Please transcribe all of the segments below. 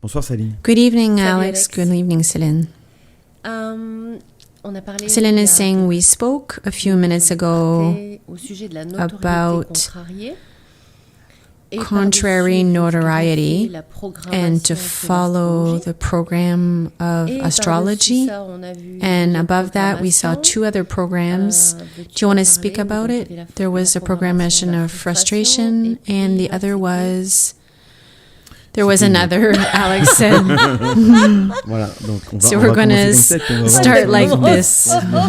Bonsoir Céline. Good evening, Salut, Alex. Good evening, Céline. On a parlé Céline is saying we spoke a few minutes ago au sujet de la notoriété about contrariée et contrary par-dessus, notoriety la and to programmation follow de the program of l'astrologie. Et astrology. par-dessus ça, on a vu And une above that, we saw programmation. 2 other programs. Do you want to speak about it? There was a programmation of frustration, and the other was... There was another, Alex said. Voilà, donc on va, So on we're va going commencer to comme ça, puis on va voir start comment like ça va.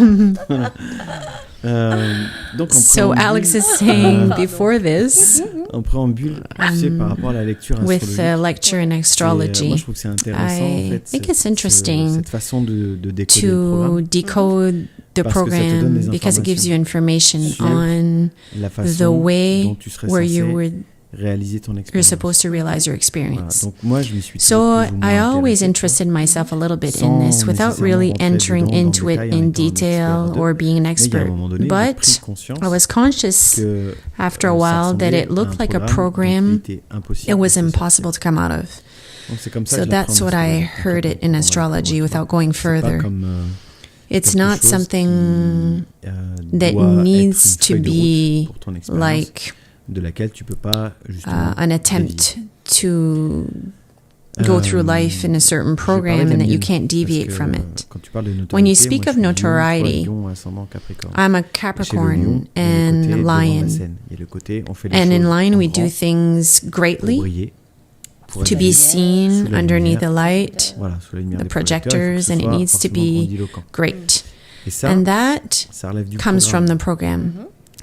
this. Donc So Alex is saying before this, en préambule, tu sais, par rapport à la lecture with astrologique, a lecture in moi astrology, je trouve que c'est intéressant en I fait, think it's interesting cette façon de décoder le to programme, decode the Parce que ça te donne program des because it gives you information sur on la the façon way dont tu serais where censé réaliser ton you're expérience. supposed to realize your Voilà, experience. donc moi je m'y suis So toujours plus ou moins I always intéressé, interested myself a little bit sans in this without nécessairement really rentrer entering dedans dans le into it détail en in étant un detail expert or being an mais il y a un expert. moment donné, j'ai pris But conscience I was conscious que after a ça while that ressemblait it looked à un like a dont il program était impossible it de was se sortir. impossible to come out of. Donc c'est comme ça So que je l'apprends that's en what I astrologie, heard it in pendant le astrology cours, without going c'est pas further. comme, It's quelque not chose something qui, that doit être needs une to feuille de route be pour ton expérience, like de laquelle tu peux pas justement an attempt to go through life in a certain je vais parler program de la and that you mienne, can't parce deviate que from it. quand tu parles de When you notoriété, speak moi, of je suis notoriety, Lion, ascendant Capricorne. I'm a Et chez le Capricorn lion, il y a le côté and devant la Lion. scène. Il y a le côté, on fait les And choses in Lion, en we grand do things pour greatly briller, pour to être be vu seen sous la underneath the lumière. light, Voilà, sous la lumière the des projecteurs, il faut que projectors, ce and it soit needs to forcément be grandiloquent. great. Et ça, And that ça relève du comes from programme. the program.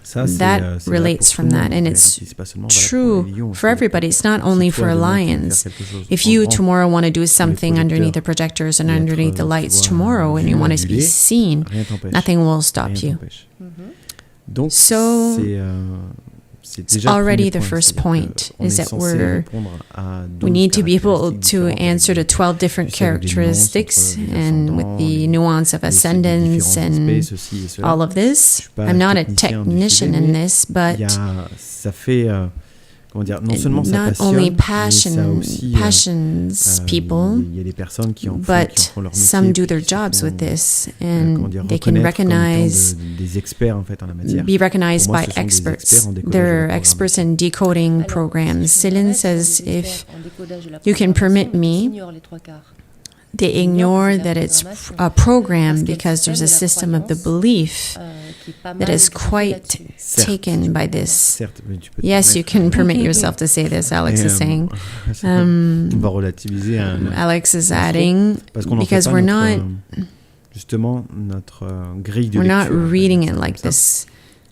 Ça, c'est, That c'est relates là pour from tout le that, monde, en and réalité. it's C'est pas seulement valable pour true les lions, for c'est everybody. It's not si only toi, for demain, tu veux lions. faire quelque chose If en you grand, tomorrow want to do something projecteurs underneath the projectors and et être, underneath the tu lights vois, tomorrow and vu, you want to be annulé, seen, rien t'empêche. nothing will Rien stop you. t'empêche. Donc, So, c'est it's déjà le already premier the point, first c'est-à-dire point, qu'on is est that censé répondre à 12 we need to be able caractéristiques to différentes answer avec the 12 different tu sais, avec des nuances characteristics entre les and with ascendants, the nuance of les ascendance différents and aspects, ceci et cela. all of Je this. suis pas I'm not a technicien du technician sujet, in mais this, il but y a, ça fait, comment dire, non seulement ça not passionne, only mais ça aussi, passions people, il y a des personnes qui en font, but qui en font leur métier, some do puis their qui se jobs font, with this, comment dire, and they can reconnaître comme étant recognize, des experts en fait en la matière. be recognized Pour moi, by ce sont des experts. experts en décodage de They're la experts programmation. in decoding programs. Céline says if you can permit me, they ignore that it's a program because there's a system of the belief that is quite taken by this. Certes, mais tu peux te Yes, you permettre. can permit yourself to say this, Alex Et, is saying. on va relativiser Alex is adding, parce qu'on en fait because pas we're notre, not, justement notre grille de we're not lecture, reading it comme like ça, this,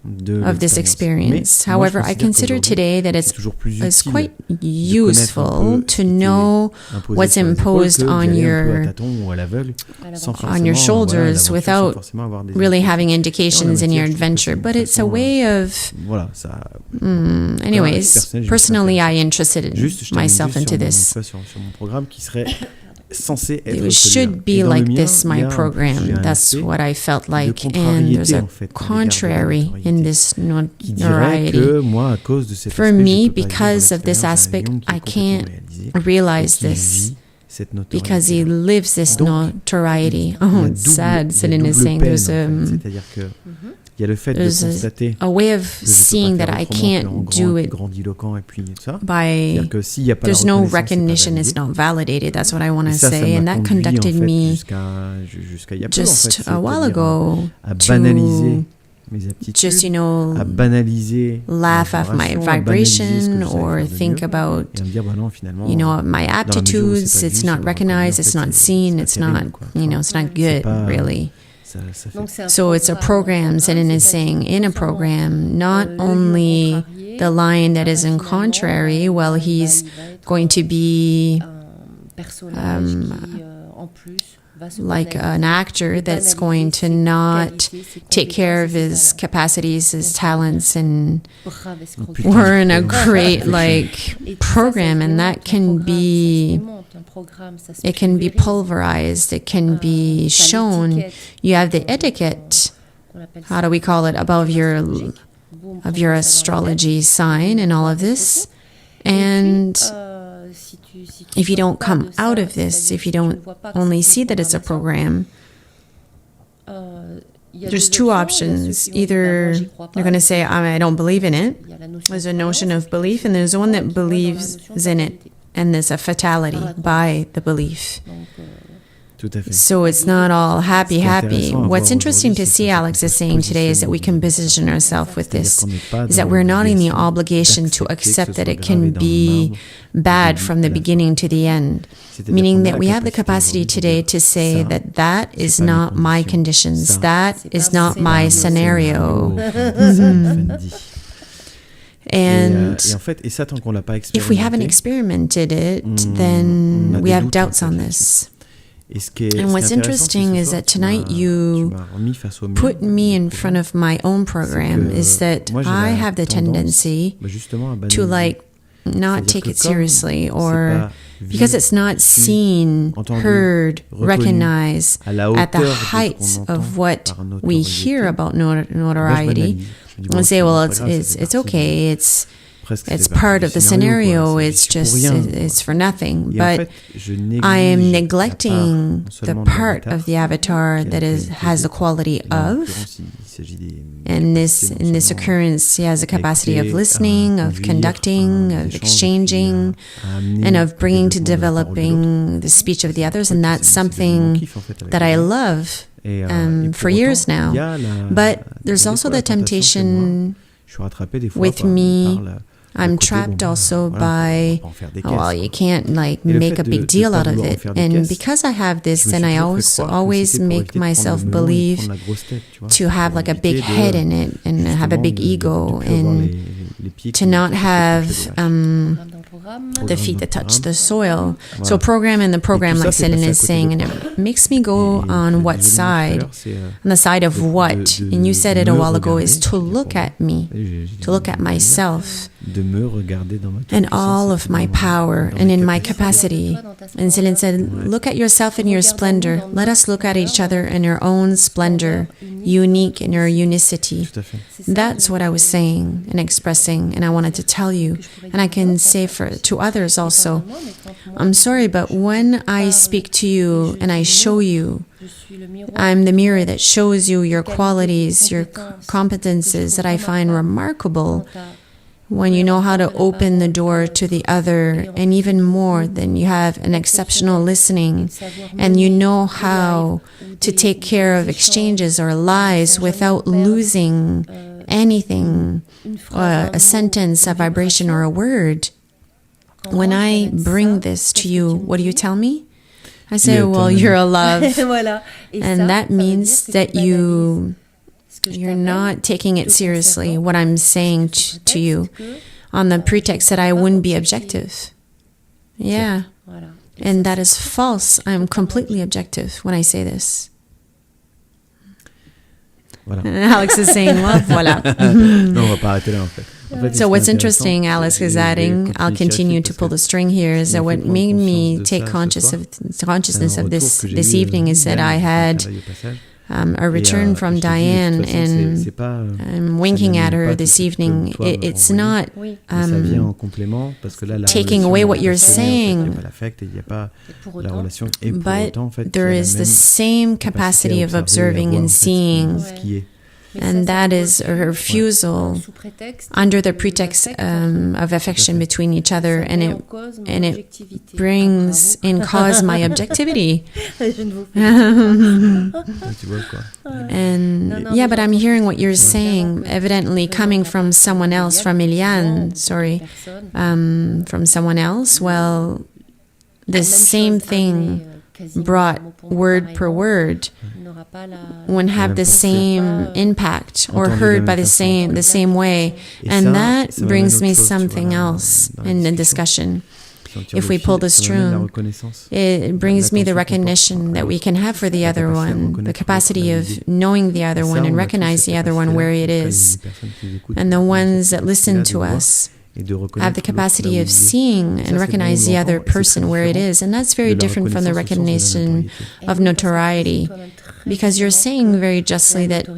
de of this l'expérience. experience. Mais moi, However, je I consider qu'aujourd'hui, today that c'est toujours plus it's utile quite de connaître un useful peu to ce qui t'est know imposé what's sur les épaules imposed que d'y on aller un peu à your tâtons ou à l'aveugle, sans on forcément, your voilà, shoulders l'aventure, sans without forcément avoir des really indications. having Et en la indications in matière, your je trouve que adventure, c'est but une it's a façon, way of voilà, ça, anyways, personnel, personally I juste interested je termine myself juste into sur mon, this. tu vois, sur mon programme qui serait censé être It should celui-là. Et be dans le like mien, this, il y my a program. j'ai un That's aspect what I felt de like. And there's contrariété, a en fait, à l'égard de la contrary in notoriété, this qui dirait notoriety. que moi, à cause de cet For aspect, me, je peux pas because vivre of this l'expérience aspect, d'un lion qui est I complètement can't réalisé et realize qui this vit cette because he notoriété. lives this Donc, notoriety. Il y Oh, a it's sad. Céline is double saying peine, there's en fait. C'est-à-dire que il y a le fait de there's constater a way of que je peux seeing pas that faire I autrement qu'en can't grand do et puis it grandiloquent et puis tout ça. by C'est-à-dire que s'il y a pas there's la no reconnaissance, c'est pas recognition, validé. it's not validated. That's what I want Et to ça say, and m'a that conduit, en conducted fait, me jusqu'à il y a peu, en fait, just a while c'est-à-dire ago à banaliser to mes aptitudes, just, you know, à banaliser laugh ma at my vibration, à banaliser ce que je vibration savais or faire de think mieux, about, et à me dire, bah non, finalement, you know, my dans la mesure où aptitudes. c'est pas It's vu, not c'est pas recognized, reconnu, it's en not fait, seen, c'est it's pas not, terrible, quoi. you know, it's not C'est good, pas, really. ça fait Donc, c'est un So it's a program, Céline is saying, in a program, not only the lion that is in contrary, well, he's going to be like an actor that's going to not take care of his capacities, his talents, and we're in a great like program, and that can be, it can be pulverized, it can be shown. You have the etiquette, how do we call it, above your of your astrology sign and all of this, and if you don't come out of this, if you don't only see that it's a program, there's two options. Either you're going to say, I don't believe in it. There's a notion of belief, and there's one that believes in it, and there's a fatality by the belief. So it's not all happy. What's interesting to see, Alex is saying today, is that we can position ourselves with this, is that we're not in the obligation to accept that it can be bad from the beginning to the end. Meaning that we have the capacity today to say that that is not my conditions, that is not my scenario. And if we haven't experimented it, then we have doubts on this. And what's interesting is that tonight you put me in front of my own program, is that I have the tendency to not take it seriously, or because it's not seen, heard, recognized at the heights of what we hear about notoriety. We'll say, well, it's okay, it's part of the scenario, it's for nothing. But I am neglecting the part of the avatar that has the quality of, and in this occurrence, he has the capacity of listening, of conducting, of exchanging, and of bringing to developing the speech of the others, and that's something that I love for years now. But there's also the temptation with me. I'm trapped also by, you can't make a big deal out of it. And because I have this, then I always make myself believe to have a big head in it and have a big ego, and to not have the feet that touch the soil. So program in the program, like Céline is saying, and it makes me go on what side? On the side of what? And you said it a while ago, is to look at me, to look at myself, and all of my power and in my capacity. And Céline said, look at yourself in your splendor. Let us look at each other in our own splendor, unique in our unicity. That's what I was saying and expressing, and I wanted to tell you. And I can say to others also, I'm sorry, but when I speak to you and I show you, I'm the mirror that shows you your qualities, your competences that I find remarkable. When you know how to open the door to the other, and even more, then you have an exceptional listening, and you know how to take care of exchanges or lies without losing anything, a sentence, a vibration, or a word. When I bring this to you, what do you tell me? I say, well, you're a love. And that means that you're not taking it seriously, what I'm saying to you, on the pretext that I wouldn't be objective. Yeah. And that is false. I'm completely objective when I say this. And Alex is saying, well, voilà. So what's interesting, Alex is adding, I'll continue to pull the string here, is that what made me take consciousness of this evening is that I had a return from Diane, and I'm winking at her this evening. It's not taking away what you're saying, but there is the same capacity of observing and seeing, and that is a refusal under the pretext of affection between each other, and it brings in cause my objectivity. And yeah, but I'm hearing what you're saying, evidently coming from someone else, from Eliane, from someone else. Well, the same thing brought word per word wouldn't have the same impact, or heard by the same way, and that brings me something else in the discussion. If we pull the string, it brings me the recognition that we can have for the other one, the capacity of knowing the other one and recognize the other one where it is, and the ones that listen to us have the capacity of seeing and recognize the other person where it is. And that's very different from the recognition of notoriety, because you're saying very justly that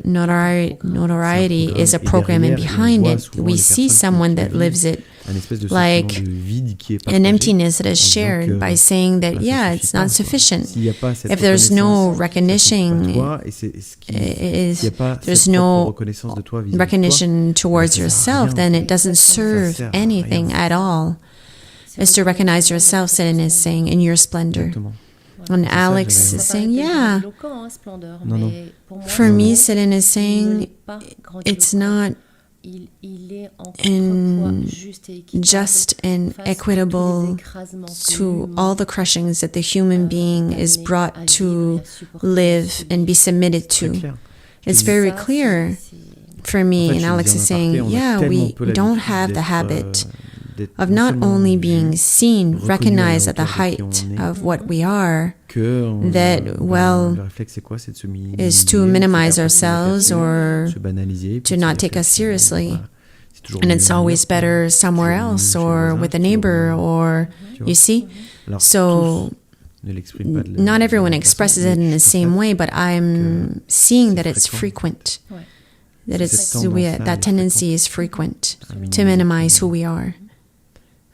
notoriety is a program, and behind it we see someone that lives it un espèce de like sentiment de vide qui est an partagé, emptiness that is en disant shared que, by saying that, bah, ça yeah, suffit it's pas, not quoi. sufficient. S'il y a pas cette If there's no reconnaissance, ça recognition, compte pas toi, et c'est ce qui, s'il y a pas there's cette propre no reconnaissance de toi vis-à-vis de toi, recognition towards ça sert à yourself, rien. then it doesn't Ça serve sert à anything rien. at all. Is to recognize yourself, Céline is saying, in your splendor. Exactement. And C'est ça, Alex j'avais is saying, yeah. Non, non. For me, Céline is saying, it's not just and equitable to all the crushings that the human being is brought to live and be submitted to. It's very clear for me, and Alex is saying, yeah, we don't have the habit of not only being seen, recognized at the height of what we are, that, well, is to minimize ourselves or to not take us seriously. And it's always better somewhere else or with a neighbor or, you see? So not everyone expresses it in the same way, but I'm seeing that it's frequent. That that tendency is frequent to minimize who we are.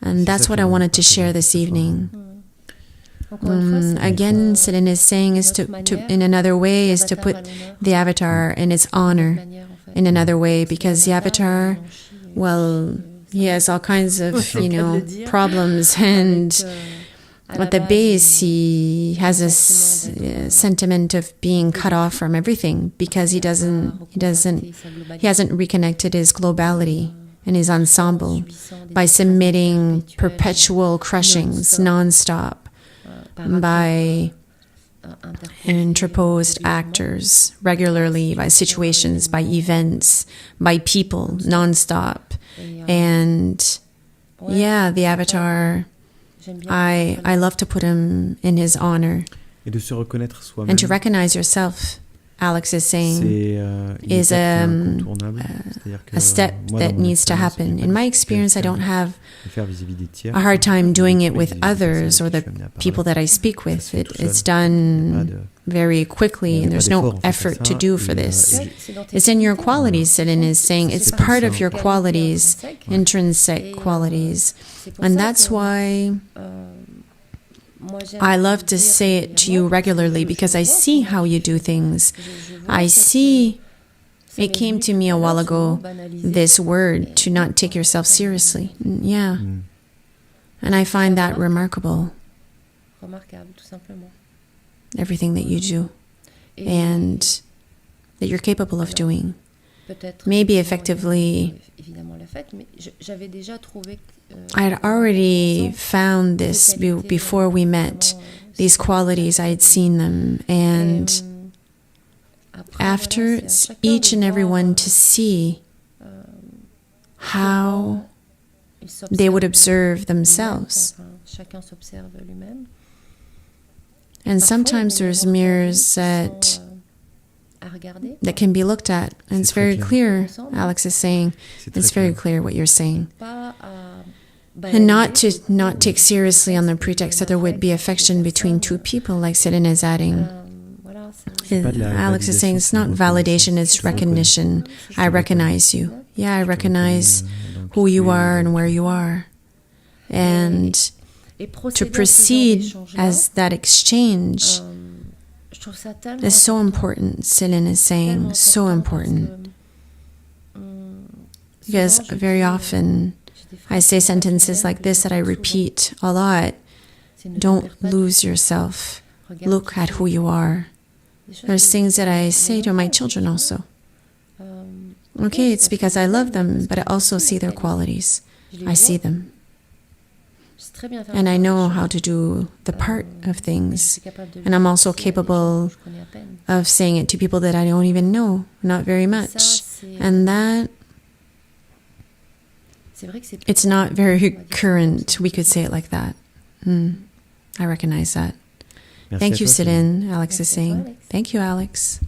And that's what I wanted to share this evening. Again, Céline is saying is to in another way is to put the avatar in its honor in another way, because the avatar, well, he has all kinds of, problems, and at the base he has this sentiment of being cut off from everything because he hasn't reconnected his globality and his ensemble by submitting perpetual crushings non-stop by interposed actors regularly, by situations, by events, by people non-stop. And yeah, the avatar, I love to put him in his honor. And to recognize yourself, Alex is saying, is a step that needs to happen. In my experience, I don't have a hard time doing it with others or the people that I speak with. It's done very quickly, and there's no effort to do for this. It's in your qualities, Céline is saying. It's part of your qualities, intrinsic qualities. And that's why I love to say it to you regularly, because I see how you do things. I see, it came to me a while ago, this word, to not take yourself seriously. Yeah. And I find that remarkable. Everything that you do and that you're capable of doing. Maybe effectively, I had already found this before we met, these qualities, I had seen them, and after, it's each and every one to see how they would observe themselves. And sometimes there's mirrors that can be looked at, and it's very clear, Alex is saying, it's very clear what you're saying. And not take seriously on the pretext that there would be affection between two people, like Céline is adding. Alex is saying it's not validation, it's recognition. I recognize you. Yeah, I recognize who you are and where you are. And to proceed as that exchange is so important, Céline is saying, so important. Because very often I say sentences like this that I repeat a lot. Don't lose yourself. Look at who you are. There's things that I say to my children also. Okay, it's because I love them, but I also see their qualities. I see them. And I know how to do the part of things. And I'm also capable of saying it to people that I don't even know, not very much. And that, it's not very current. We could say it like that. I recognize that. Thank you, Céline, Alex is saying. Thank you, Alex.